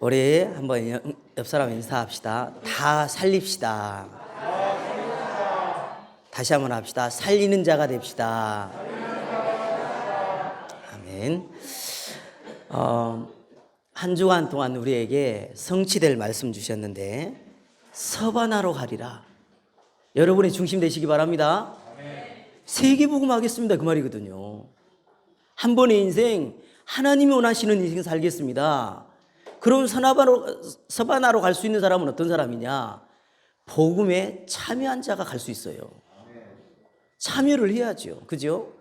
우리 한번 옆 사람 인사합시다. 다 살립시다. 다시 한번 합시다. 살리는 자가 됩시다. 아멘. 한 주간 동안 우리에게 성취될 말씀 주셨는데 서바나로 가리라. 여러분의 중심 되시기 바랍니다. 세계복음 하겠습니다. 그 말이거든요. 한 번의 인생 하나님이 원하시는 인생 살겠습니다. 그럼 서바나로 갈 수 있는 사람은 어떤 사람이냐? 복음에 참여한 자가 갈 수 있어요. 참여를 해야죠. 그죠?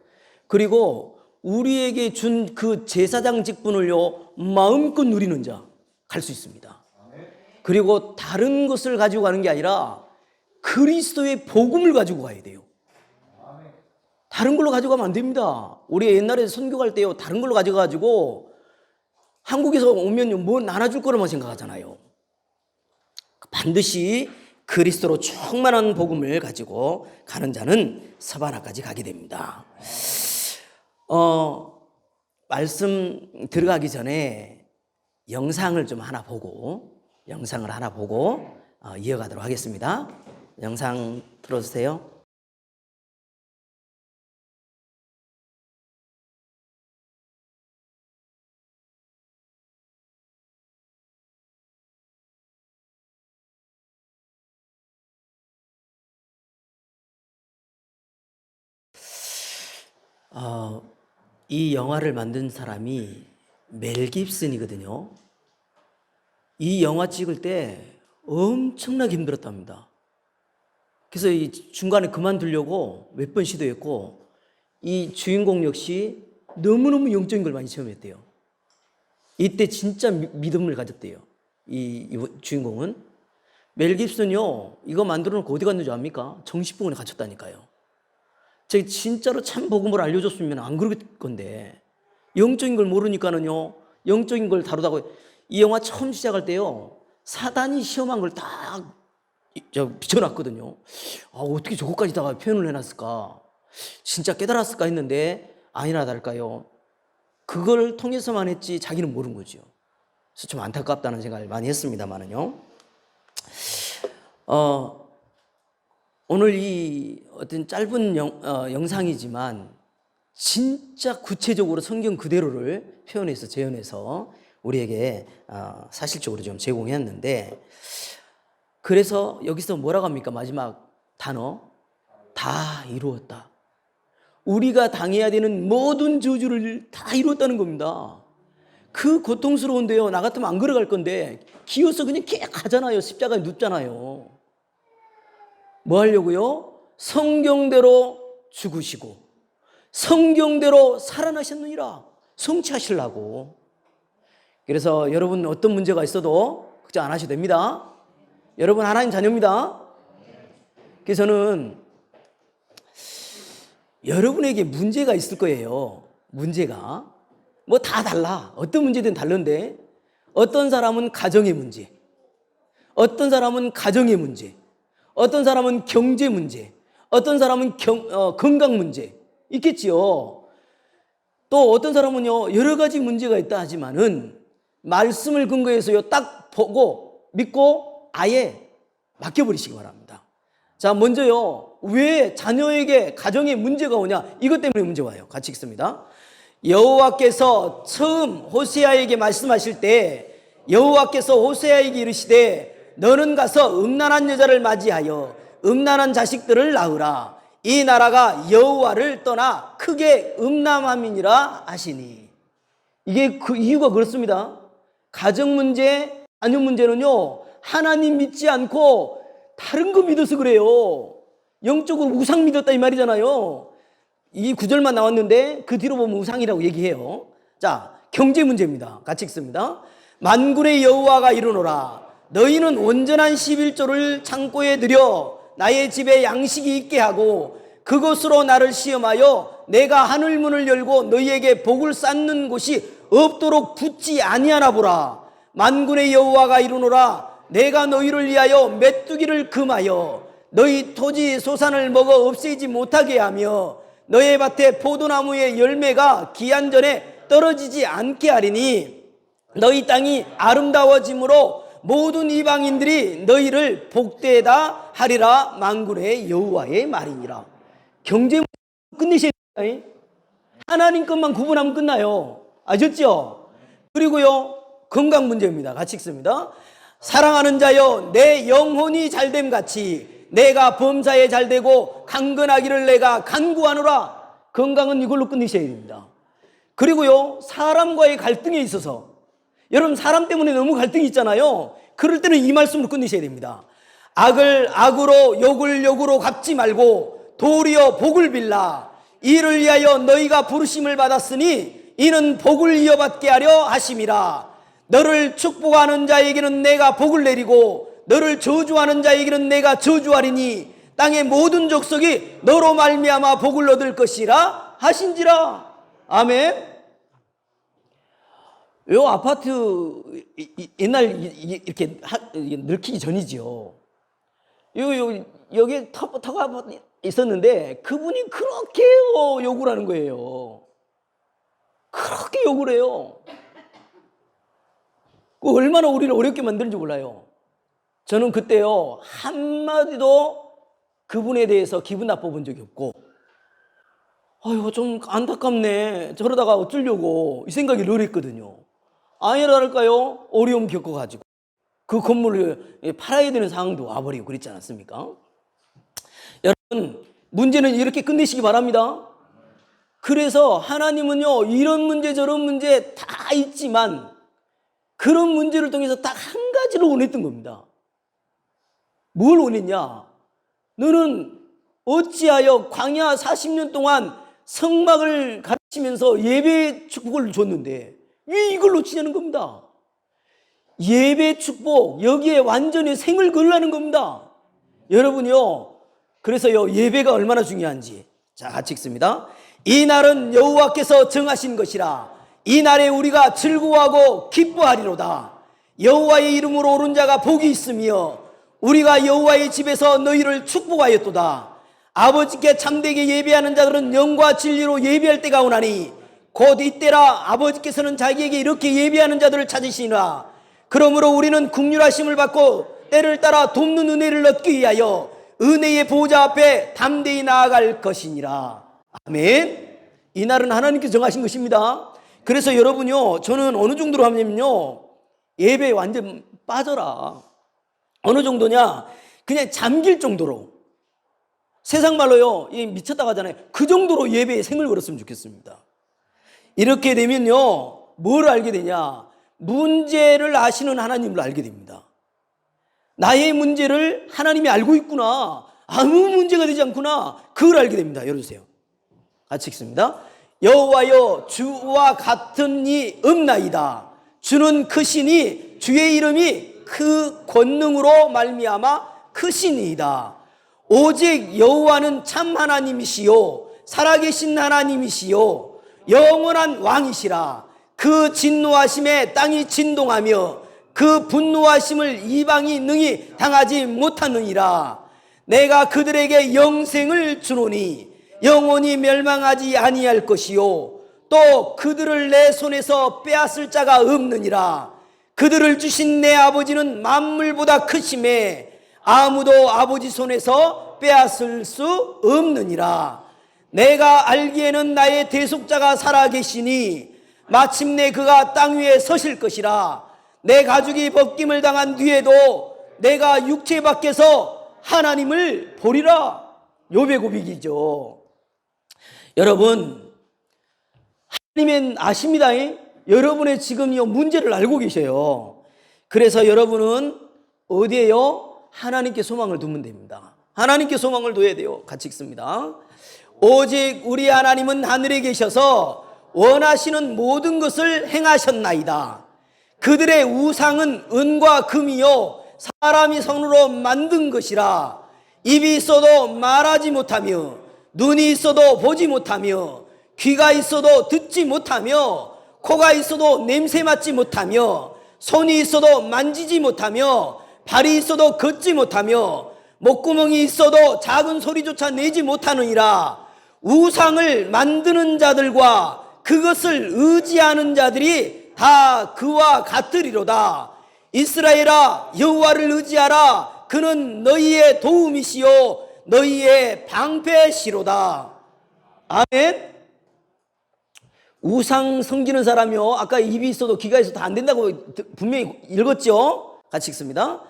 그리고 우리에게 준 그 제사장 직분을요 마음껏 누리는 자 갈 수 있습니다. 그리고 다른 것을 가지고 가는 게 아니라 그리스도의 복음을 가지고 가야 돼요. 다른 걸로 가져가면 안 됩니다. 우리 옛날에 선교 갈 때요 다른 걸로 가져가가지고 한국에서 오면 뭐 나눠줄 거라만 생각하잖아요. 반드시 그리스도로 충만한 복음을 가지고 가는 자는 서바나까지 가게 됩니다. 말씀 들어가기 전에 영상을 하나 보고 이어가도록 하겠습니다. 영상 틀어주세요. 이 영화를 만든 사람이 멜 깁슨이거든요. 이 영화 찍을 때 엄청나게 힘들었답니다. 그래서 이 중간에 그만두려고 몇 번 시도했고, 이 주인공 역시 너무너무 영적인 걸 많이 체험했대요. 이때 진짜 믿음을 가졌대요. 이 주인공은. 멜 깁슨요 이거 만들어 놓고 어디 갔는지 압니까? 정신병원에 갇혔다니까요. 제가 진짜로 참 복음을 알려줬으면 안 그럴 건데, 영적인 걸 모르니까는요 영적인 걸 다루다가 이 영화 처음 시작할 때요 사단이 시험한 걸 딱 비춰놨거든요. 어떻게 저것까지다가 표현을 해놨을까, 진짜 깨달았을까 했는데 아니나 다를까요 그걸 통해서만 했지 자기는 모르는 거죠. 그래서 좀 안타깝다는 생각을 많이 했습니다만은요. 오늘 이 어떤 짧은 영상이지만 진짜 구체적으로 성경 그대로를 표현해서 재현해서 우리에게 사실적으로 좀 제공했는데, 그래서 여기서 뭐라고 합니까? 마지막 단어 다 이루었다. 우리가 당해야 되는 모든 저주를 다 이루었다는 겁니다. 그 고통스러운데요 나 같으면 안 걸어갈 건데 기어서 그냥 가잖아요. 십자가에 눕잖아요. 뭐 하려고요? 성경대로 죽으시고 성경대로 살아나셨느니라. 성취하시려고. 그래서 여러분 어떤 문제가 있어도 걱정 안 하셔도 됩니다. 여러분 하나님 자녀입니다. 그래서 저는 여러분에게 문제가 있을 거예요. 문제가 뭐 다 달라. 어떤 문제든 다른데, 어떤 사람은 가정의 문제, 어떤 사람은 가정의 문제, 어떤 사람은 경제 문제, 어떤 사람은 건강 문제 있겠지요. 또 어떤 사람은요 여러 가지 문제가 있다 하지만은 말씀을 근거해서요 딱 보고 믿고 아예 맡겨버리시기 바랍니다. 자, 먼저요 왜 자녀에게 가정에 문제가 오냐, 이것 때문에 문제 와요. 같이 읽습니다. 여호와께서 처음 호세아에게 말씀하실 때 여호와께서 호세아에게 이르시되 너는 가서 음란한 여자를 맞이하여 음란한 자식들을 낳으라. 이 나라가 여호와를 떠나 크게 음란함이니라 하시니. 이게 그 이유가 그렇습니다. 가정 문제, 자녀 문제는요 하나님 믿지 않고 다른 거 믿어서 그래요. 영적으로 우상 믿었다 이 말이잖아요. 이 구절만 나왔는데 그 뒤로 보면 우상이라고 얘기해요. 자, 경제 문제입니다. 같이 읽습니다. 만군의 여호와가 이르노라. 너희는 온전한 11조를 창고에 들여 나의 집에 양식이 있게 하고 그것으로 나를 시험하여 내가 하늘문을 열고 너희에게 복을 쌓는 곳이 없도록 붙지 아니하나 보라. 만군의 여호와가 이르노라. 내가 너희를 위하여 메뚜기를 금하여 너희 토지 소산을 먹어 없애지 못하게 하며 너의 밭에 포도나무의 열매가 기한 전에 떨어지지 않게 하리니 너희 땅이 아름다워짐으로 모든 이방인들이 너희를 복되다 하리라. 만군의 여호와의 말이니라. 경제 끝내셔야 돼요. 하나님 것만 구분하면 끝나요. 아셨죠? 그리고요, 건강 문제입니다. 같이 읽습니다. 사랑하는 자여, 내 영혼이 잘됨 같이 내가 범사에 잘되고 강건하기를 내가 간구하노라. 건강은 이걸로 끝내셔야 됩니다. 그리고요, 사람과의 갈등에 있어서, 여러분 사람 때문에 너무 갈등이 있잖아요. 그럴 때는 이 말씀으로 끝내셔야 됩니다. 악을 악으로 욕을 욕으로 갚지 말고 도리어 복을 빌라. 이를 위하여 너희가 부르심을 받았으니 이는 복을 이어받게 하려 하심이라. 너를 축복하는 자에게는 내가 복을 내리고 너를 저주하는 자에게는 내가 저주하리니 땅의 모든 족속이 너로 말미암아 복을 얻을 것이라 하신지라. 아멘. 요 아파트 옛날 이렇게 늙히기 전이죠. 여기 터가 있었는데 그분이 그렇게 욕을 하는 거예요. 그렇게 욕을 해요. 얼마나 우리를 어렵게 만드는지 몰라요. 저는 그때요, 한마디도 그분에 대해서 기분 나빠 본 적이 없고, 아유, 좀 안타깝네. 저러다가 어쩌려고 이 생각이 늘 했거든요. 아니랄까요? 어려움 겪어가지고 그 건물을 팔아야 되는 상황도 와버리고 그랬지 않았습니까? 여러분, 문제는 이렇게 끝내시기 바랍니다. 그래서 하나님은요, 이런 문제 저런 문제 다 있지만 그런 문제를 통해서 딱 한 가지를 원했던 겁니다. 뭘 원했냐? 너는 어찌하여 광야 40년 동안 성막을 가르치면서 예배 축복을 줬는데 왜 이걸 놓치냐는 겁니다. 예배 축복, 여기에 완전히 생을 걸라는 겁니다. 여러분요, 그래서요, 예배가 얼마나 중요한지, 자, 같이 읽습니다. 이 날은 여호와께서 정하신 것이라. 이 날에 우리가 즐거워하고 기뻐하리로다. 여호와의 이름으로 오른 자가 복이 있으며 우리가 여호와의 집에서 너희를 축복하였도다. 아버지께 참되게 예배하는 자들은 영과 진리로 예배할 때가 오나니 곧 이때라. 아버지께서는 자기에게 이렇게 예배하는 자들을 찾으시니라. 그러므로 우리는 긍휼하심을 받고 때를 따라 돕는 은혜를 얻기 위하여 은혜의 보좌 앞에 담대히 나아갈 것이니라. 아멘. 이 날은 하나님께서 정하신 것입니다. 그래서 여러분요, 저는 어느 정도로 하냐면요, 예배에 완전 빠져라. 어느 정도냐? 그냥 잠길 정도로. 세상 말로요, 미쳤다고 하잖아요. 그 정도로 예배에 생을 걸었으면 좋겠습니다. 이렇게 되면요, 뭘 알게 되냐? 문제를 아시는 하나님을 알게 됩니다. 나의 문제를 하나님이 알고 있구나. 아무 문제가 되지 않구나. 그걸 알게 됩니다. 열어주세요. 같이 읽습니다. 여호와여, 주와 같은 이 없나이다. 주는 크시니 주의 이름이 그 권능으로 말미암아 크시니이다. 오직 여호와는 참 하나님이시요 살아계신 하나님이시요 영원한 왕이시라. 그 진노하심에 땅이 진동하며 그 분노하심을 이방이 능히 당하지 못하느니라. 내가 그들에게 영생을 주노니 영원히 멸망하지 아니할 것이요 또 그들을 내 손에서 빼앗을 자가 없느니라. 그들을 주신 내 아버지는 만물보다 크심에 아무도 아버지 손에서 빼앗을 수 없느니라. 내가 알기에는 나의 대속자가 살아계시니 마침내 그가 땅 위에 서실 것이라. 내 가죽이 벗김을 당한 뒤에도 내가 육체 밖에서 하나님을 보리라. 욥의 고백이죠. 여러분, 하나님은 아십니다. 여러분의 지금 이 문제를 알고 계셔요. 그래서 여러분은 어디에요? 하나님께 소망을 두면 됩니다. 하나님께 소망을 둬야 돼요. 같이 읽습니다. 오직 우리 하나님은 하늘에 계셔서 원하시는 모든 것을 행하셨나이다. 그들의 우상은 은과 금이요 사람이 손으로 만든 것이라. 입이 있어도 말하지 못하며 눈이 있어도 보지 못하며 귀가 있어도 듣지 못하며 코가 있어도 냄새 맡지 못하며 손이 있어도 만지지 못하며 발이 있어도 걷지 못하며 목구멍이 있어도 작은 소리조차 내지 못하느니라. 우상을 만드는 자들과 그것을 의지하는 자들이 다 그와 같으리로다. 이스라엘아, 여호와를 의지하라. 그는 너희의 도움이시요 너희의 방패시로다. 아멘. 우상 섬기는 사람이요, 아까 입이 있어도 귀가 있어도 안 된다고 분명히 읽었죠. 같이 읽습니다.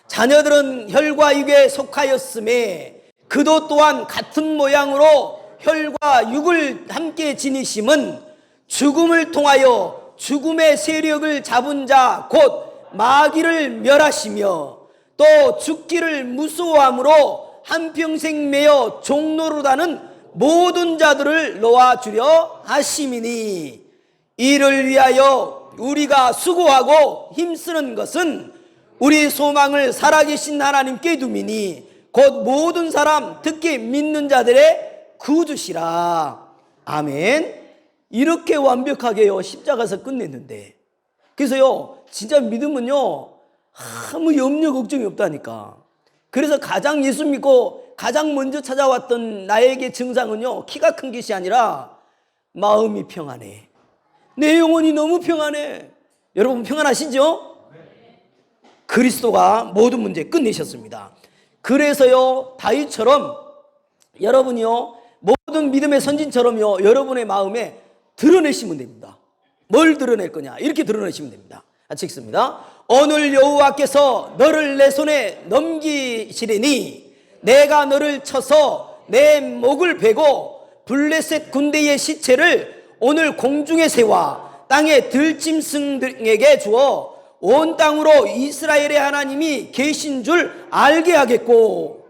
자녀들은 혈과 육에 속하였음에 그도 또한 같은 모양으로 혈과 육을 함께 지니심은 죽음을 통하여 죽음의 세력을 잡은 자 곧 마귀를 멸하시며 또 죽기를 무서워함으로 한평생 매여 종노릇하는 모든 자들을 놓아주려 하심이니, 이를 위하여 우리가 수고하고 힘쓰는 것은 우리 소망을 살아계신 하나님께 둠이니 곧 모든 사람 특히 믿는 자들의 구주시라. 아멘. 이렇게 완벽하게요 십자가에서 끝냈는데, 그래서요 진짜 믿음은요 아무 염려 걱정이 없다니까. 그래서 가장 예수 믿고 가장 먼저 찾아왔던 나에게 증상은요 키가 큰 것이 아니라 마음이 평안해. 내 영혼이 너무 평안해. 여러분 평안하시죠? 그리스도가 모든 문제 끝내셨습니다. 그래서요 다윗처럼 여러분이요 모든 믿음의 선진처럼요 여러분의 마음에 드러내시면 됩니다. 뭘 드러낼 거냐, 이렇게 드러내시면 됩니다. 같이 읽습니다. 오늘 여호와께서 너를 내 손에 넘기시리니 내가 너를 쳐서 내 목을 베고 블레셋 군대의 시체를 오늘 공중에 세워 땅의 들짐승에게 주어 온 땅으로 이스라엘의 하나님이 계신 줄 알게 하겠고,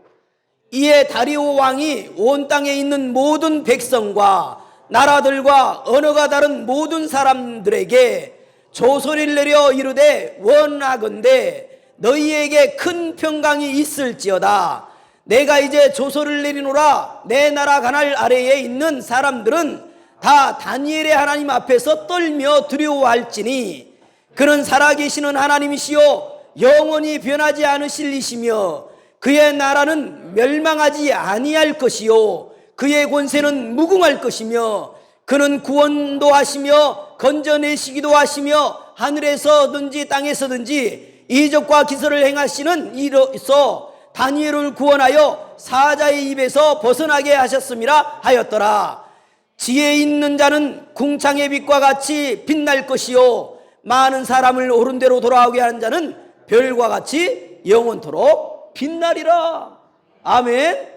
이에 다리오 왕이 온 땅에 있는 모든 백성과 나라들과 언어가 다른 모든 사람들에게 조소리를 내려 이르되 원하건대 너희에게 큰 평강이 있을지어다. 내가 이제 조소를 내리노라. 내 나라 가날 아래에 있는 사람들은 다 다니엘의 하나님 앞에서 떨며 두려워할지니 그는 살아계시는 하나님이시요 영원히 변하지 않으실 이시며 그의 나라는 멸망하지 아니할 것이요 그의 권세는 무궁할 것이며 그는 구원도 하시며 건져내시기도 하시며 하늘에서든지 땅에서든지 이적과 기사를 행하시는 이로서 다니엘을 구원하여 사자의 입에서 벗어나게 하셨음이라 하였더라. 지혜 있는 자는 궁창의 빛과 같이 빛날 것이요 많은 사람을 옳은 대로 돌아오게 하는 자는 별과 같이 영원토록 빛나리라. 아멘.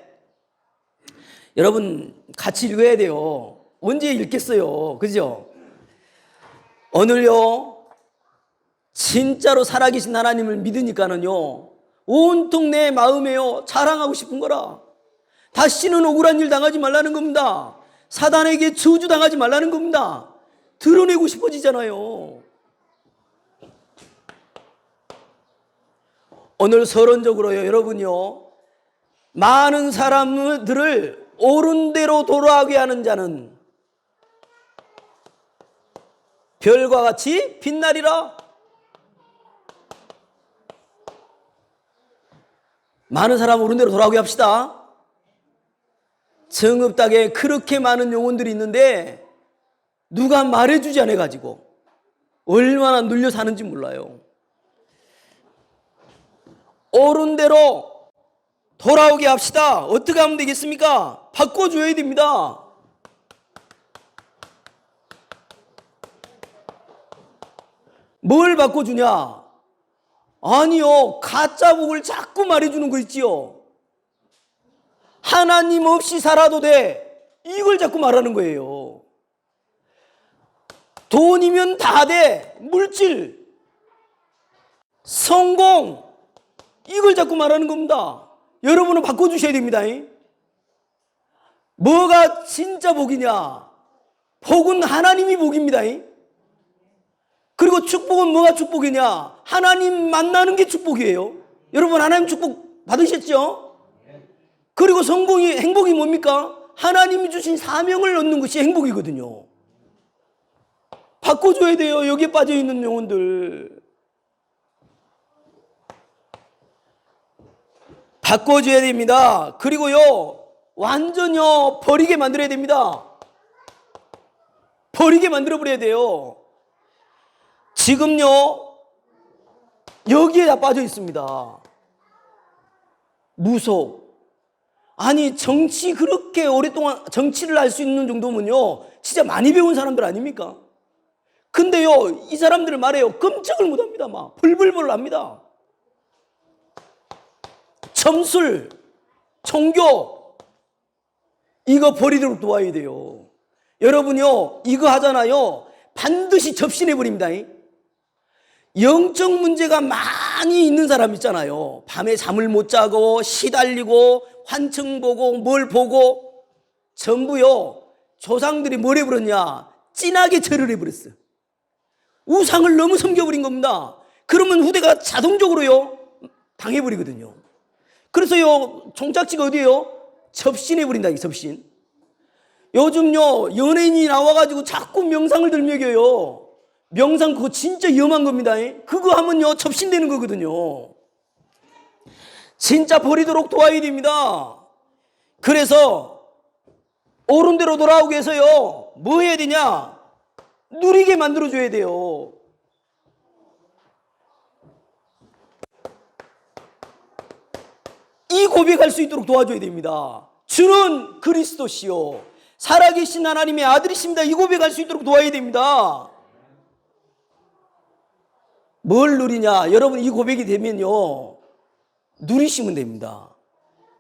여러분 같이 읽어야 돼요. 언제 읽겠어요? 그죠? 오늘요 진짜로 살아계신 하나님을 믿으니까는요 온통 내 마음에요 자랑하고 싶은 거라. 다시는 억울한 일 당하지 말라는 겁니다. 사단에게 저주 당하지 말라는 겁니다. 드러내고 싶어지잖아요. 오늘 서론적으로요 여러분요 많은 사람들을 옳은 대로 돌아가게 하는 자는 별과 같이 빛나리라. 많은 사람 옳은 대로 돌아오게 합시다. 정읍닥에 그렇게 많은 영혼들이 있는데 누가 말해주지 않아가지고 얼마나 눌려 사는지 몰라요. 옳은 대로 돌아오게 합시다. 어떻게 하면 되겠습니까? 바꿔줘야 됩니다. 뭘 바꿔주냐? 아니요, 가짜 복을 자꾸 말해주는 거 있지요. 하나님 없이 살아도 돼. 이걸 자꾸 말하는 거예요. 돈이면 다 돼. 물질, 성공, 이걸 자꾸 말하는 겁니다. 여러분은 바꿔주셔야 됩니다. 뭐가 진짜 복이냐? 복은 하나님이 복입니다. 그리고 축복은 뭐가 축복이냐? 하나님 만나는 게 축복이에요. 여러분 하나님 축복 받으셨죠? 그리고 행복이 뭡니까? 하나님이 주신 사명을 얻는 것이 행복이거든요. 바꿔줘야 돼요. 여기에 빠져있는 영혼들 바꿔줘야 됩니다. 그리고요 완전요 버리게 만들어야 됩니다. 버리게 만들어버려야 돼요. 지금요, 여기에 다 빠져 있습니다. 무속. 아니, 정치 그렇게 오랫동안 정치를 할 수 있는 정도면요, 진짜 많이 배운 사람들 아닙니까? 근데요, 이 사람들 말해요, 끔찍을 못 합니다. 막 불불불 합니다. 점술, 종교, 이거 버리도록 도와야 돼요. 여러분요, 이거 하잖아요, 반드시 접신해버립니다. 영적 문제가 많이 있는 사람 있잖아요. 밤에 잠을 못 자고 시달리고 환청 보고 뭘 보고, 전부요, 조상들이 뭘 해버렸냐, 진하게 절을 해버렸어. 우상을 너무 섬겨버린 겁니다. 그러면 후대가 자동적으로요, 당해버리거든요. 그래서요, 종착지가 어디예요? 접신해버린다, 이 접신. 요즘요, 연예인이 나와가지고 자꾸 명상을 들먹여요. 명상 그거 진짜 위험한 겁니다. 그거 하면요, 접신되는 거거든요. 진짜 버리도록 도와야 됩니다. 그래서 옳은 대로 돌아오기 위해서요, 뭐 해야 되냐? 누리게 만들어줘야 돼요. 이 고백할 수 있도록 도와줘야 됩니다. 주는 그리스도시요 살아계신 하나님의 아들이십니다. 이 고백할 수 있도록 도와야 됩니다. 뭘 누리냐? 여러분, 이 고백이 되면요, 누리시면 됩니다.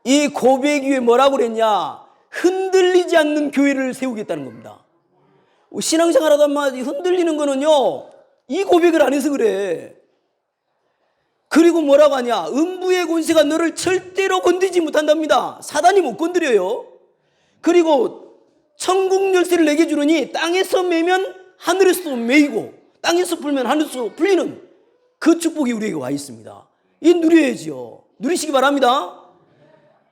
이 고백 위에 뭐라고 그랬냐? 흔들리지 않는 교회를 세우겠다는 겁니다. 신앙생활 하다 보면 흔들리는 거는요, 이 고백을 안 해서 그래. 그리고 뭐라고 하냐? 음부의 권세가 너를 절대로 건드리지 못한답니다. 사단이 못 건드려요. 그리고 천국 열쇠를 내게 주느니 땅에서 매면 하늘에서도 매이고 땅에서 풀면 하늘에서 풀리는 그 축복이 우리에게 와 있습니다. 이 누려야지요. 누리시기 바랍니다.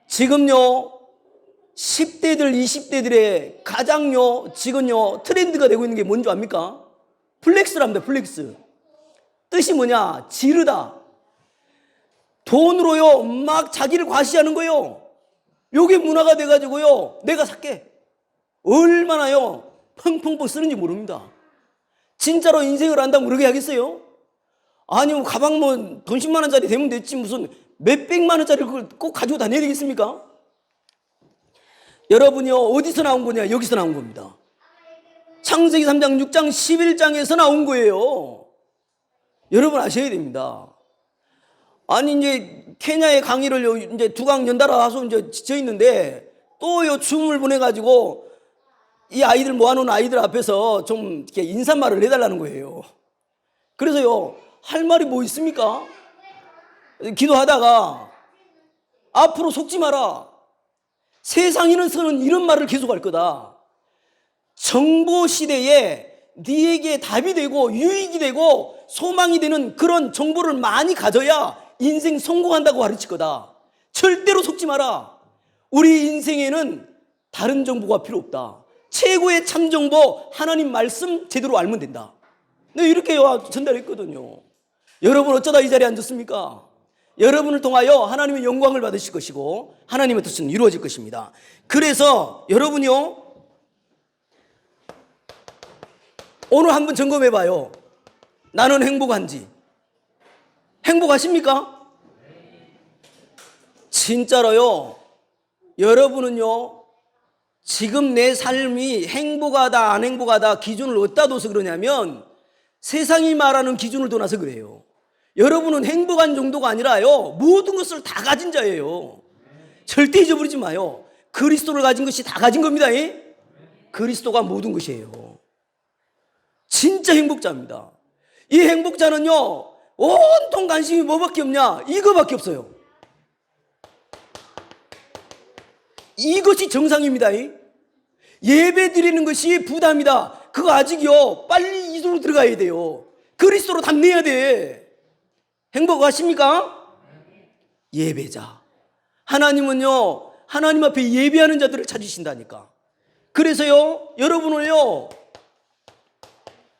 지금요, 10대들, 20대들의 가장요, 지금요, 트렌드가 되고 있는 게 뭔지 압니까? 플렉스랍니다, 플렉스. 뜻이 뭐냐? 지르다. 돈으로요, 막 자기를 과시하는 거요. 요게 문화가 돼가지고요, 내가 살게. 얼마나요, 펑펑펑 쓰는지 모릅니다. 진짜로 인생을 한다면 그러게 하겠어요? 아니, 가방 뭐, 돈 10만 원짜리 되면 됐지, 무슨 몇백만 원짜리를 그걸 꼭 가지고 다녀야 되겠습니까? 여러분이요, 어디서 나온 거냐? 여기서 나온 겁니다. 창세기 3장, 6장, 11장에서 나온 거예요. 여러분 아셔야 됩니다. 아니, 이제 케냐의 강의를 이제 2강 연달아 와서 이제 지쳐 있는데, 또요, 줌을 보내가지고 이 아이들 모아놓은 아이들 앞에서 좀 이렇게 인사말을 해달라는 거예요. 그래서요, 할 말이 뭐 있습니까? 기도하다가 앞으로 속지 마라. 세상에서는 이런 말을 계속할 거다. 정보 시대에 네에게 답이 되고 유익이 되고 소망이 되는 그런 정보를 많이 가져야 인생 성공한다고 가르칠 거다. 절대로 속지 마라. 우리 인생에는 다른 정보가 필요 없다. 최고의 참 정보 하나님 말씀 제대로 알면 된다. 네, 이렇게 전달했거든요. 여러분 어쩌다 이 자리에 앉았습니까? 여러분을 통하여 하나님의 영광을 받으실 것이고 하나님의 뜻은 이루어질 것입니다. 그래서 여러분이요, 오늘 한번 점검해봐요. 나는 행복한지. 행복하십니까? 진짜로요, 여러분은요, 지금 내 삶이 행복하다 안 행복하다 기준을 어디다 둬서 그러냐면 세상이 말하는 기준을 떠나서 그래요. 여러분은 행복한 정도가 아니라요, 모든 것을 다 가진 자예요. 절대 잊어버리지 마요. 그리스도를 가진 것이 다 가진 겁니다. 그리스도가 모든 것이에요. 진짜 행복자입니다. 이 행복자는요, 온통 관심이 뭐밖에 없냐? 이거밖에 없어요. 이것이 정상입니다. 예배 드리는 것이 부담이다. 그거 아직요, 빨리 이도로 들어가야 돼요. 그리스도로 담내야 돼. 행복하십니까? 예배자. 하나님은요, 하나님 앞에 예배하는 자들을 찾으신다니까. 그래서요, 여러분을요,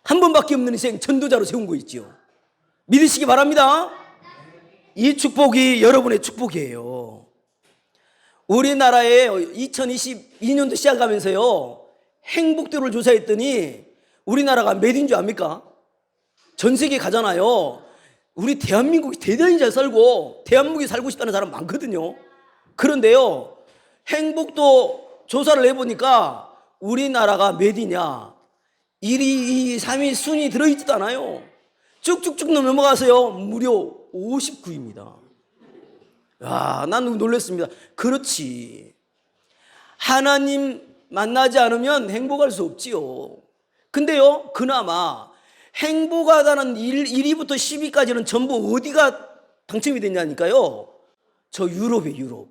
한 번밖에 없는 인생 전도자로 세운 거 있지요. 믿으시기 바랍니다. 이 축복이 여러분의 축복이에요. 우리나라에 2022년도 시작하면서요, 행복도를 조사했더니 우리나라가 몇인 줄 압니까? 전 세계 가잖아요. 우리 대한민국이 대단히 잘 살고 대한민국에 살고 싶다는 사람 많거든요. 그런데요, 행복도 조사를 해보니까 우리나라가 몇이냐? 1위, 2위, 3위 순위 들어있지도 않아요. 쭉쭉쭉 넘어가서요, 무려 59위입니다. 야, 난 놀랐습니다. 그렇지. 하나님 만나지 않으면 행복할 수 없지요. 근데요, 그나마 행복하다는 1위부터 10위까지는 전부 어디가 당첨이 됐냐니까요. 저 유럽이에요, 유럽.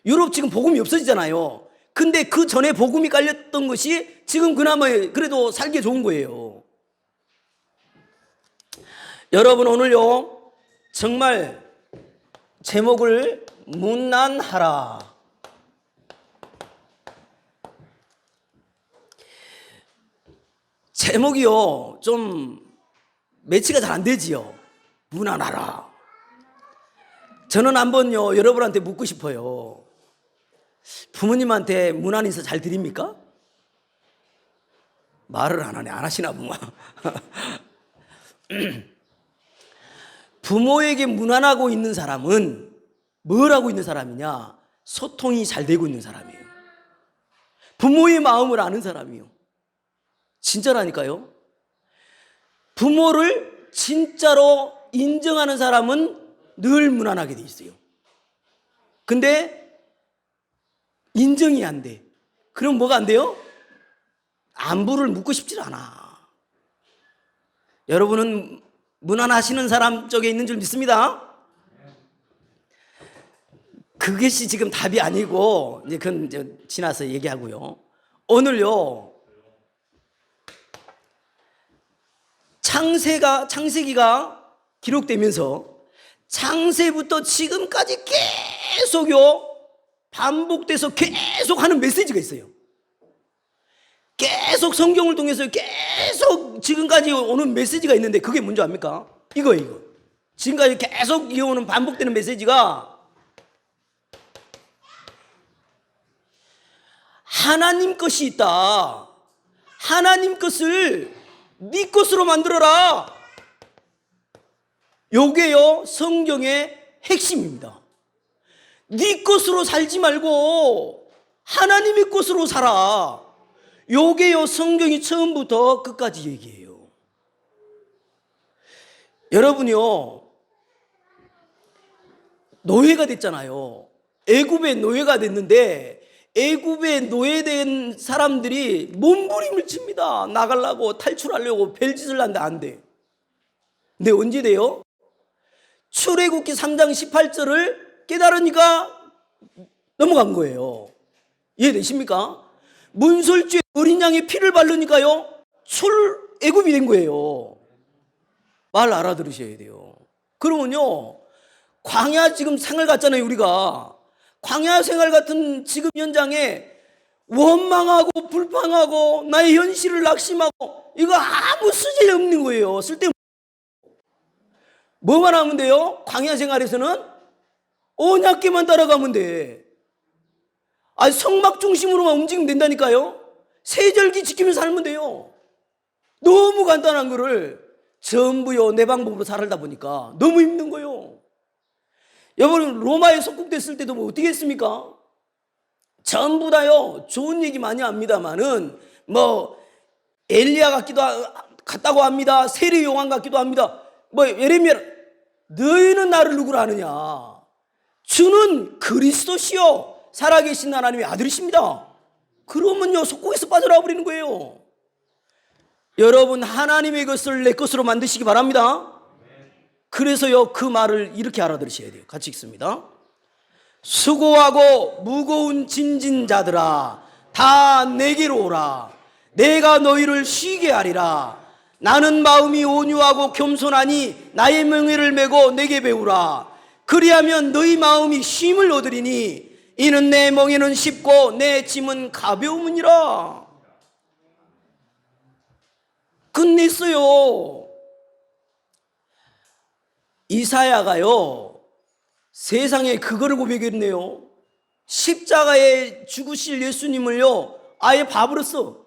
유럽 지금 복음이 없어지잖아요. 근데 그 전에 복음이 깔렸던 것이 지금 그나마 그래도 살기 좋은 거예요. 여러분, 오늘요, 정말 제목을 문난하라. 제목이요, 좀 매치가 잘 안 되지요. 문난하라. 저는 한번요, 여러분한테 묻고 싶어요. 부모님한테 문안 인사 잘 드립니까? 말을 안 하네. 안 하시나 보마. 부모에게 문안하고 있는 사람은 뭘 하고 있는 사람이냐? 소통이 잘 되고 있는 사람이에요. 부모의 마음을 아는 사람이에요. 진짜라니까요. 부모를 진짜로 인정하는 사람은 늘 문안하게 돼 있어요. 근데 인정이 안 돼. 그럼 뭐가 안 돼요? 안부를 묻고 싶지 않아. 여러분은 문안하시는 사람 쪽에 있는 줄 믿습니다. 그것이 지금 답이 아니고 이제 그건 이제 지나서 얘기하고요. 오늘요, 창세기가 기록되면서 창세부터 지금까지 계속요, 반복돼서 계속 하는 메시지가 있어요. 계속 성경을 통해서 계속 지금까지 오는 메시지가 있는데 그게 뭔지 압니까? 이거예요, 이거. 지금까지 계속 이어오는 반복되는 메시지가 하나님 것이 있다. 하나님 것을 네 것으로 만들어라. 요게요, 성경의 핵심입니다. 네 것으로 살지 말고 하나님의 것으로 살아. 요게요, 성경이 처음부터 끝까지 얘기해요. 여러분이요, 노예가 됐잖아요. 애굽의 노예가 됐는데 애굽에 노예된 사람들이 몸부림을 칩니다. 나가려고, 탈출하려고 별짓을 하는데 안 돼. 근데 언제 돼요? 출애굽기 3장 18절을 깨달으니까 넘어간 거예요. 이해되십니까? 문설주에 어린 양의 피를 바르니까요, 출애굽이 된 거예요. 말 알아들으셔야 돼요. 그러면요, 광야 지금 생활 같잖아요. 우리가 광야 생활 같은 지금 현장에 원망하고 불평하고 나의 현실을 낙심하고 이거 아무 쓰지 없는 거예요. 쓸데없는. 뭐만 하면 돼요? 광야 생활에서는 언약궤만 따라가면 돼. 아니, 성막 중심으로만 움직이면 된다니까요. 세절기 지키면서 살면 돼요. 너무 간단한 거를 전부요, 내 방법으로 살다 보니까 너무 힘든 거예요. 여러분, 로마에 속국됐을 때도 뭐 어떻게 했습니까? 전부 다요, 좋은 얘기 많이 합니다만은 뭐 엘리야 같다고 합니다. 세례 요한 같기도 합니다. 뭐 예레미야, 너희는 나를 누구라 하느냐? 주는 그리스도시요 살아계신 하나님의 아들이십니다. 그러면요, 속국에서 빠져나와 버리는 거예요. 여러분, 하나님의 것을 내 것으로 만드시기 바랍니다. 그래서요, 그 말을 이렇게 알아들으셔야 돼요. 같이 읽습니다. 수고하고 무거운 짐진 자들아, 다 내게로 오라. 내가 너희를 쉬게 하리라. 나는 마음이 온유하고 겸손하니 나의 명예를 메고 내게 배우라. 그리하면 너희 마음이 쉼을 얻으리니 이는 내 멍에는 쉽고 내 짐은 가벼움이니라. 끝냈어요. 이사야가요, 세상에 그거를 고백했네요. 십자가에 죽으실 예수님을요, 아예 봐버렸어.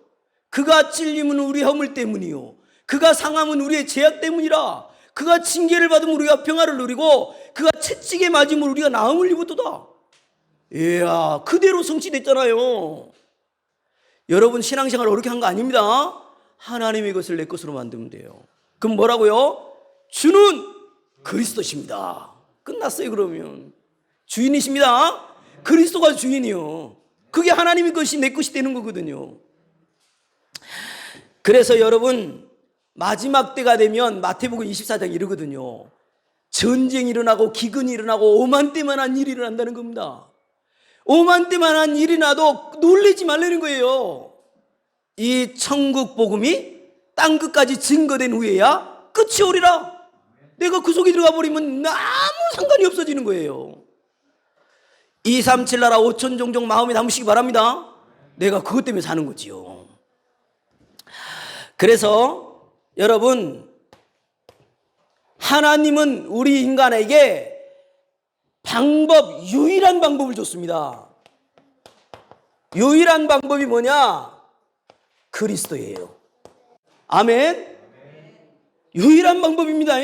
그가 찔림은 우리 허물 때문이요, 그가 상함은 우리의 죄악 때문이라. 그가 징계를 받으면 우리가 평화를 누리고 그가 채찍에 맞으면 우리가 나음을 입었도다. 이야, 그대로 성취됐잖아요. 여러분 신앙생활 어렵게 한 거 아닙니다. 하나님의 것을 내 것으로 만들면 돼요. 그럼 뭐라고요? 주는 그리스도십니다. 끝났어요. 그러면 주인이십니다. 그리스도가 주인이요. 그게 하나님의 것이 내 것이 되는 거거든요. 그래서 여러분 마지막 때가 되면 마태복음 24장 이러거든요. 전쟁이 일어나고 기근이 일어나고 오만때만한 일이 일어난다는 겁니다. 오만때만한 일이 나도 놀라지 말라는 거예요. 이 천국 복음이 땅끝까지 증거된 후에야 끝이 오리라. 내가 그 속에 들어가 버리면 아무 상관이 없어지는 거예요. 237 나라 5천 종족 마음에 담으시기 바랍니다. 내가 그것 때문에 사는 거지요. 그래서 여러분 하나님은 우리 인간에게 유일한 방법을 줬습니다. 유일한 방법이 뭐냐? 그리스도예요. 아멘. 유일한 방법입니다.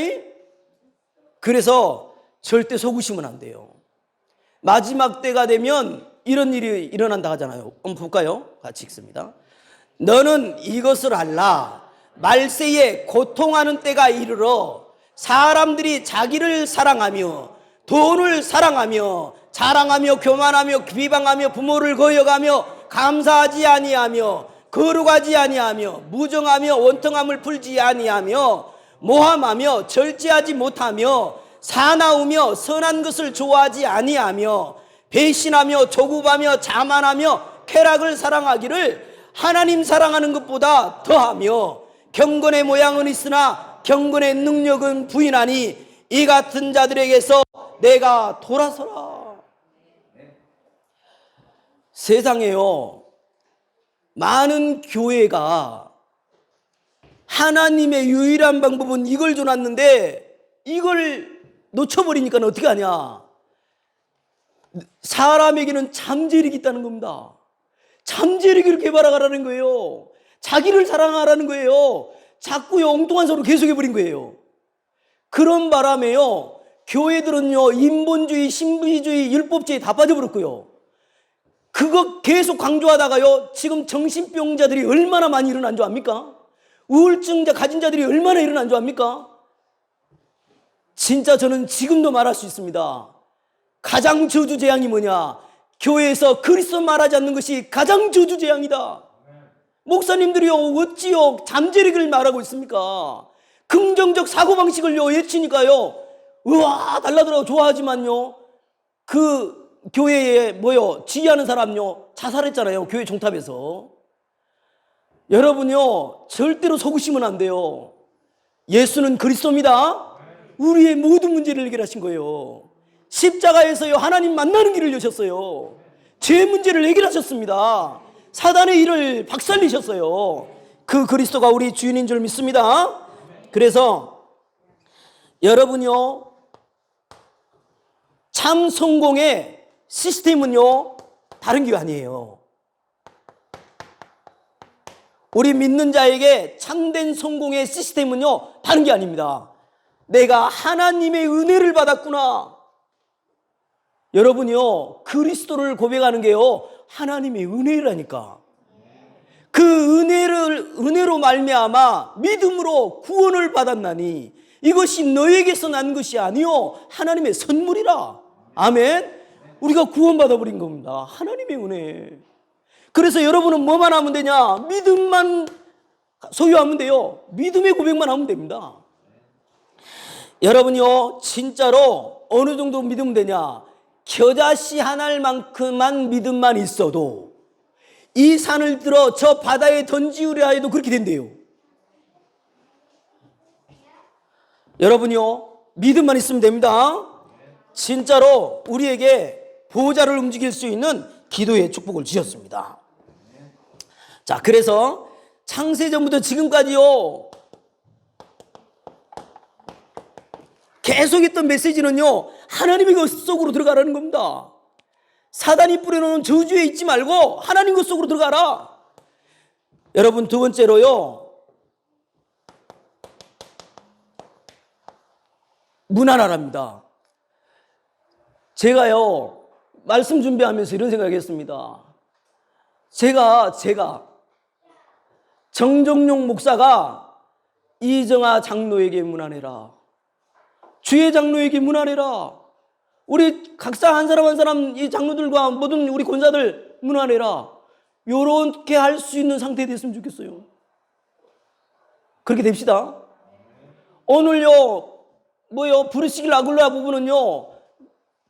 그래서 절대 속으시면 안 돼요. 마지막 때가 되면 이런 일이 일어난다 하잖아요. 한번 볼까요? 같이 읽습니다. 너는 이것을 알라. 말세에 고통하는 때가 이르러 사람들이 자기를 사랑하며 돈을 사랑하며 자랑하며 교만하며 비방하며 부모를 거역하며 감사하지 아니하며 거룩하지 아니하며 무정하며 원통함을 풀지 아니하며 모함하며 절제하지 못하며 사나우며 선한 것을 좋아하지 아니하며 배신하며 조급하며 자만하며 쾌락을 사랑하기를 하나님 사랑하는 것보다 더하며 경건의 모양은 있으나 경건의 능력은 부인하니 이 같은 자들에게서 내가 돌아서라. 세상에요 많은 교회가 하나님의 유일한 방법은 이걸 줘놨는데 이걸 놓쳐버리니까 어떻게 하냐? 사람에게는 잠재력이 있다는 겁니다. 잠재력을 개발하라는 거예요. 자기를 사랑하라는 거예요. 자꾸요 엉뚱한 소리 계속해버린 거예요. 그런 바람에요 교회들은요 인본주의, 신비주의, 율법주의 다 빠져버렸고요. 그거 계속 강조하다가요 지금 정신병자들이 얼마나 많이 일어난 줄 압니까? 우울증자 가진 자들이 얼마나 일어난 줄 압니까? 진짜 저는 지금도 말할 수 있습니다. 가장 저주재앙이 뭐냐? 교회에서 그리스도 말하지 않는 것이 가장 저주재앙이다. 목사님들이요 어찌요 잠재력을 말하고 있습니까? 긍정적 사고방식을요 외치니까요 우와 달라들어 좋아하지만요 그 교회에 지휘하는 사람요 자살했잖아요. 교회 종탑에서. 여러분요 절대로 속으시면 안 돼요. 예수는 그리스도입니다. 우리의 모든 문제를 해결하신 거예요. 십자가에서요 하나님 만나는 길을 여셨어요. 죄 문제를 해결하셨습니다. 사단의 일을 박살내셨어요. 그 그리스도가 우리 주인인 줄 믿습니다. 그래서 여러분요 참 성공의 시스템은요 다른 게 아니에요. 우리 믿는 자에게 참된 성공의 시스템은요 다른 게 아닙니다. 내가 하나님의 은혜를 받았구나. 여러분요 그리스도를 고백하는 게요 하나님의 은혜라니까. 그 은혜로 말미암아 믿음으로 구원을 받았나니 이것이 너에게서 난 것이 아니요 하나님의 선물이라. 아멘. 우리가 구원받아 버린 겁니다. 하나님의 은혜. 그래서 여러분은 뭐만 하면 되냐? 믿음만 소유하면 돼요. 믿음의 고백만 하면 됩니다. 여러분요 진짜로 어느 정도 믿으면 되냐? 겨자씨 하나만큼만 믿음만 있어도 이 산을 들어 저 바다에 던지우려 해도 그렇게 된대요. 여러분요 믿음만 있으면 됩니다. 진짜로 우리에게 보좌를 움직일 수 있는 기도의 축복을 주셨습니다. 자 그래서 창세전부터 지금까지요 계속했던 메시지는요 하나님의 것 속으로 들어가라는 겁니다. 사단이 뿌려놓은 저주에 있지 말고 하나님 것 속으로 들어가라. 여러분 두 번째로요 무난하랍니다. 제가요, 말씀 준비하면서 이런 생각했습니다. 제가 정정용 목사가 이정아 장로에게 문안해라, 주의 장로에게 문안해라, 우리 각자 한 사람 한 사람 이 장로들과 모든 우리 권사들 문안해라, 요렇게 할 수 있는 상태에 됐으면 좋겠어요. 그렇게 됩시다. 오늘요, 부르시길 아굴라 부부는요,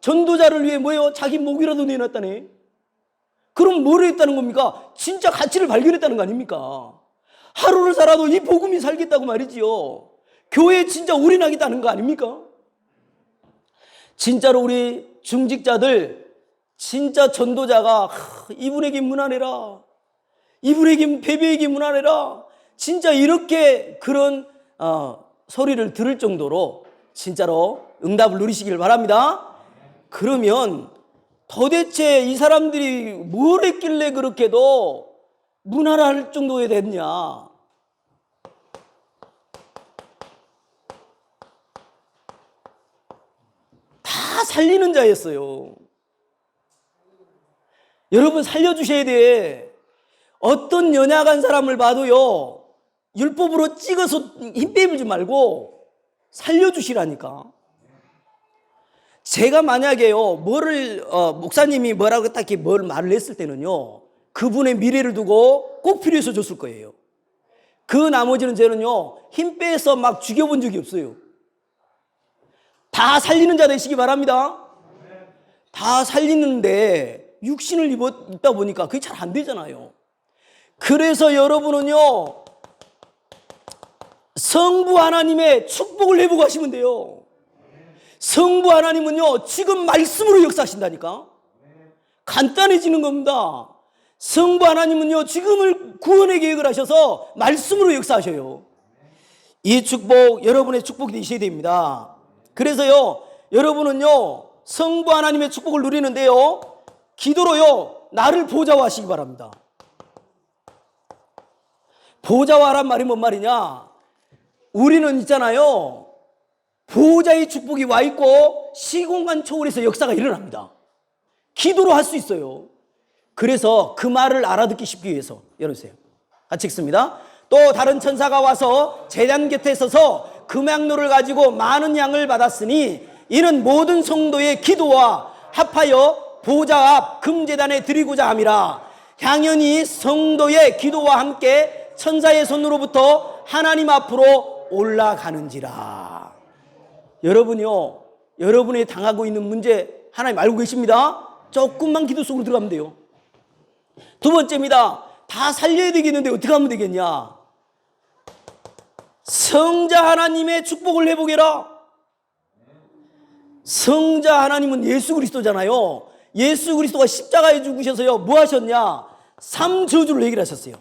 전도자를 위해 자기 목이라도 내놨다네. 그럼 뭘 했다는 겁니까? 진짜 가치를 발견했다는 거 아닙니까? 하루를 살아도 이 복음이 살겠다고 말이지요. 교회에 진짜 올인하겠다는 거 아닙니까? 진짜로 우리 중직자들, 진짜 전도자가 이분에게 문안해라, 이분에게 베베에게 문안해라, 진짜 이렇게 그런 소리를 들을 정도로 진짜로 응답을 누리시길 바랍니다. 그러면 도대체 이 사람들이 뭘 했길래 그렇게도 문안할 정도에 됐냐? 다 살리는 자였어요. 여러분, 살려주셔야 돼. 어떤 연약한 사람을 봐도요, 율법으로 찍어서 힘 빼밀지 말고 살려주시라니까. 제가 만약에요, 목사님이 뭐라고 딱히 뭘 말을 했을 때는요, 그분의 미래를 두고 꼭 필요해서 줬을 거예요. 그 나머지는 저는요, 힘 빼서 막 죽여본 적이 없어요. 다 살리는 자 되시기 바랍니다. 다 살리는데 육신을 입다 보니까 그게 잘 안 되잖아요. 그래서 여러분은요, 성부 하나님의 축복을 회복하시면 하시면 돼요. 성부 하나님은요, 지금 말씀으로 역사하신다니까. 간단해지는 겁니다. 성부 하나님은요, 지금을 구원의 계획을 하셔서 말씀으로 역사하셔요. 이 축복, 여러분의 축복이 되셔야 됩니다. 그래서요, 여러분은요, 성부 하나님의 축복을 누리는데요, 기도로요, 나를 보좌화하시기 바랍니다. 보좌화란 말이 뭔 말이냐? 우리는 있잖아요, 보호자의 축복이 와 있고 시공간 초월에서 역사가 일어납니다. 기도로 할 수 있어요. 그래서 그 말을 알아듣기 쉽기 위해서 열어주세요. 같이 읽습니다. 또 다른 천사가 와서 제단 곁에 서서 금양로를 가지고 많은 양을 받았으니 이는 모든 성도의 기도와 합하여 보좌 앞 금제단에 드리고자 함이라. 향연이 성도의 기도와 함께 천사의 손으로부터 하나님 앞으로 올라가는지라. 여러분이요, 여러분이 당하고 있는 문제 하나님 알고 계십니다. 조금만 기도 속으로 들어가면 돼요. 두 번째입니다. 다 살려야 되겠는데 어떻게 하면 되겠냐? 성자 하나님의 축복을 회복해라. 성자 하나님은 예수 그리스도잖아요. 예수 그리스도가 십자가에 죽으셔서요, 뭐 하셨냐? 3저주를 해결하셨어요.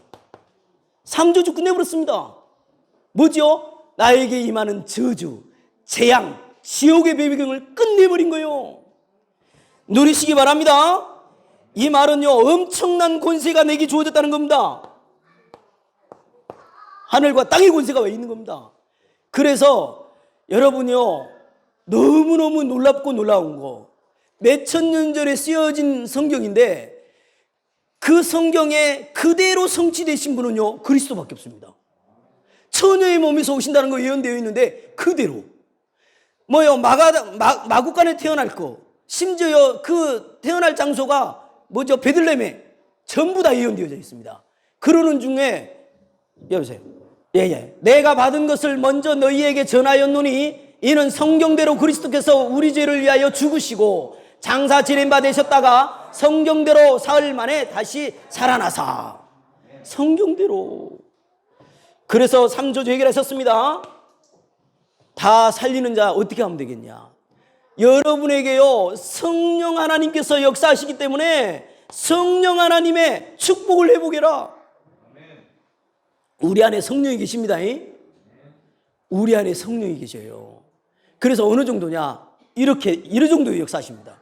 3저주 끝내버렸습니다. 뭐죠? 나에게 임하는 저주, 재앙, 지옥의 배경을 끝내버린 거예요. 누리시기 바랍니다. 이 말은요, 엄청난 권세가 내게 주어졌다는 겁니다. 하늘과 땅의 권세가 와 있는 겁니다. 그래서 여러분요, 너무너무 놀랍고 놀라운 거, 몇천 년 전에 쓰여진 성경인데 그 성경에 그대로 성취되신 분은요, 그리스도밖에 없습니다. 처녀의 몸에서 오신다는 거 예언되어 있는데 그대로 마구간에 태어날 거, 심지어 그 태어날 장소가 베들레헴에 전부 다 예언되어져 있습니다. 그러는 중에 여보세요. 내가 받은 것을 먼저 너희에게 전하였노니 이는 성경대로 그리스도께서 우리 죄를 위하여 죽으시고 장사 지냄바 되셨다가 성경대로 사흘 만에 다시 살아나사. 성경대로. 그래서 3저주 해결하셨습니다. 다 살리는 자 어떻게 하면 되겠냐? 여러분에게요, 성령 하나님께서 역사하시기 때문에 성령 하나님의 축복을 회복해라. 우리 안에 성령이 계십니다. 우리 안에 성령이 계셔요. 그래서 어느 정도냐? 이런 정도의 역사하십니다.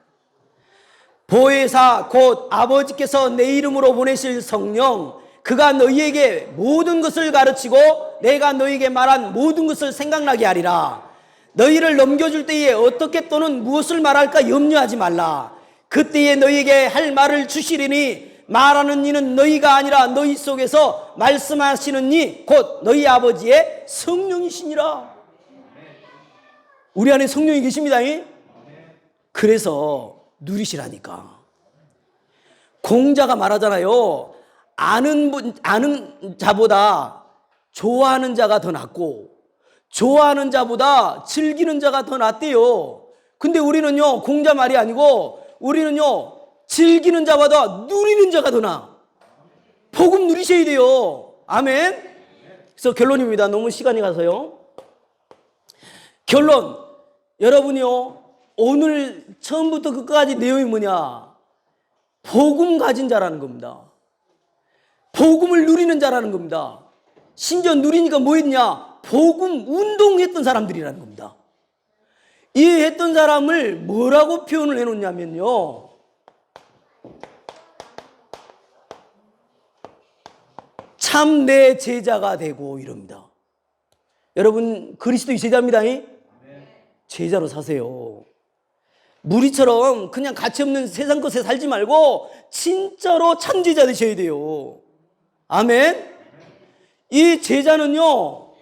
보혜사 곧 아버지께서 내 이름으로 보내실 성령, 그가 너희에게 모든 것을 가르치고 내가 너희에게 말한 모든 것을 생각나게 하리라. 너희를 넘겨줄 때에 어떻게 또는 무엇을 말할까 염려하지 말라. 그때에 너희에게 할 말을 주시리니 말하는 이는 너희가 아니라 너희 속에서 말씀하시는 이 곧 너희 아버지의 성령이시니라. 우리 안에 성령이 계십니다. 그래서 누리시라니까. 공자가 말하잖아요. 아는 자보다 좋아하는 자가 더 낫고 좋아하는 자보다 즐기는 자가 더 낫대요. 근데 우리는요, 공자 말이 아니고 우리는요, 즐기는 자보다 누리는 자가 더 나아. 복음 누리셔야 돼요. 아멘. 그래서 결론입니다. 너무 시간이 가서요. 결론. 여러분이요, 오늘 처음부터 끝까지 내용이 뭐냐? 복음 가진 자라는 겁니다. 복음을 누리는 자라는 겁니다. 심지어 누리니까 뭐 했냐? 복음 운동했던 사람들이라는 겁니다. 이 했던 사람을 뭐라고 표현을 해놓냐면요, 참 내 제자가 되고 이럽니다. 여러분, 그리스도의 제자입니다. 제자로 사세요. 무리처럼 그냥 가치없는 세상 것에 살지 말고 진짜로 참 제자 되셔야 돼요. 아멘. 이 제자는요,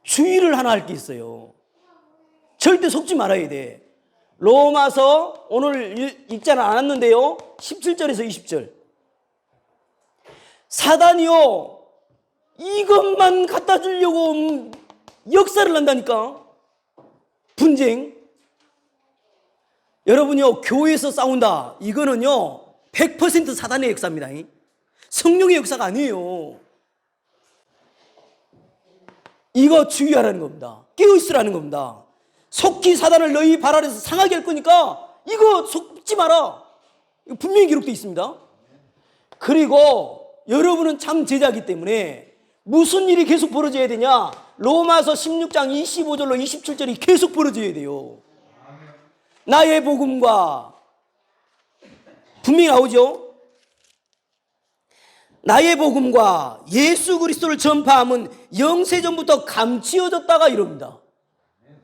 주의를 하나 할 게 있어요. 절대 속지 말아야 돼. 로마서 오늘 읽지는 않았는데요, 17절에서 20절. 사단이요, 이것만 갖다 주려고 역사를 한다니까. 분쟁. 여러분요, 교회에서 싸운다, 이거는요 100% 사단의 역사입니다. 성령의 역사가 아니에요. 이거 주의하라는 겁니다. 깨어있으라는 겁니다. 속히 사단을 너희 발 아래서 상하게 할 거니까 이거 속지 마라. 이거 분명히 기록되어 있습니다. 그리고 여러분은 참 제자이기 때문에 무슨 일이 계속 벌어져야 되냐? 로마서 16장 25절로 27절이 계속 벌어져야 돼요. 나의 복음과, 분명히 나오죠? 나의 복음과 예수 그리스도를 전파함은 영세전부터 감추어졌다가 이럽니다.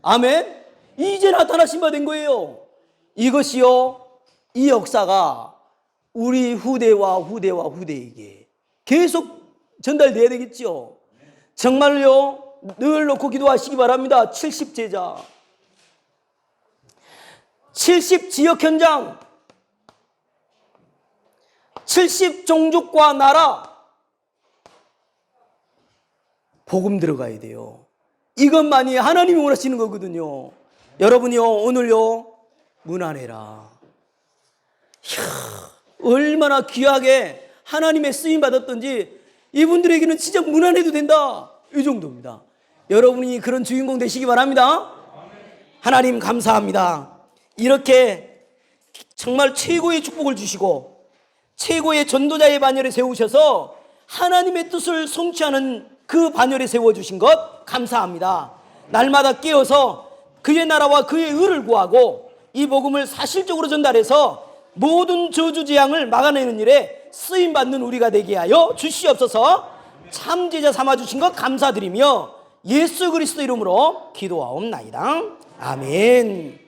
아멘. 이제 나타나신 바 된 거예요. 이것이요, 이 역사가 우리 후대와 후대와 후대에게 계속 전달돼야 되겠죠. 정말요, 늘 놓고 기도하시기 바랍니다. 70제자, 70지역 현장, 70종족과 나라, 복음 들어가야 돼요. 이것만이 하나님이 원하시는 거거든요. 여러분이요, 오늘요, 문안해라. 이야, 얼마나 귀하게 하나님의 쓰임 받았던지 이분들에게는 진짜 문안해도 된다, 이 정도입니다. 여러분이 그런 주인공 되시기 바랍니다. 하나님 감사합니다. 이렇게 정말 최고의 축복을 주시고 최고의 전도자의 반열에 세우셔서 하나님의 뜻을 성취하는 그 반열에 세워주신 것 감사합니다. 날마다 깨어서 그의 나라와 그의 의를 구하고 이 복음을 사실적으로 전달해서 모든 저주재앙을 막아내는 일에 쓰임받는 우리가 되게 하여 주시옵소서. 참 제자 삼아주신 것 감사드리며 예수 그리스도 이름으로 기도하옵나이다. 아멘.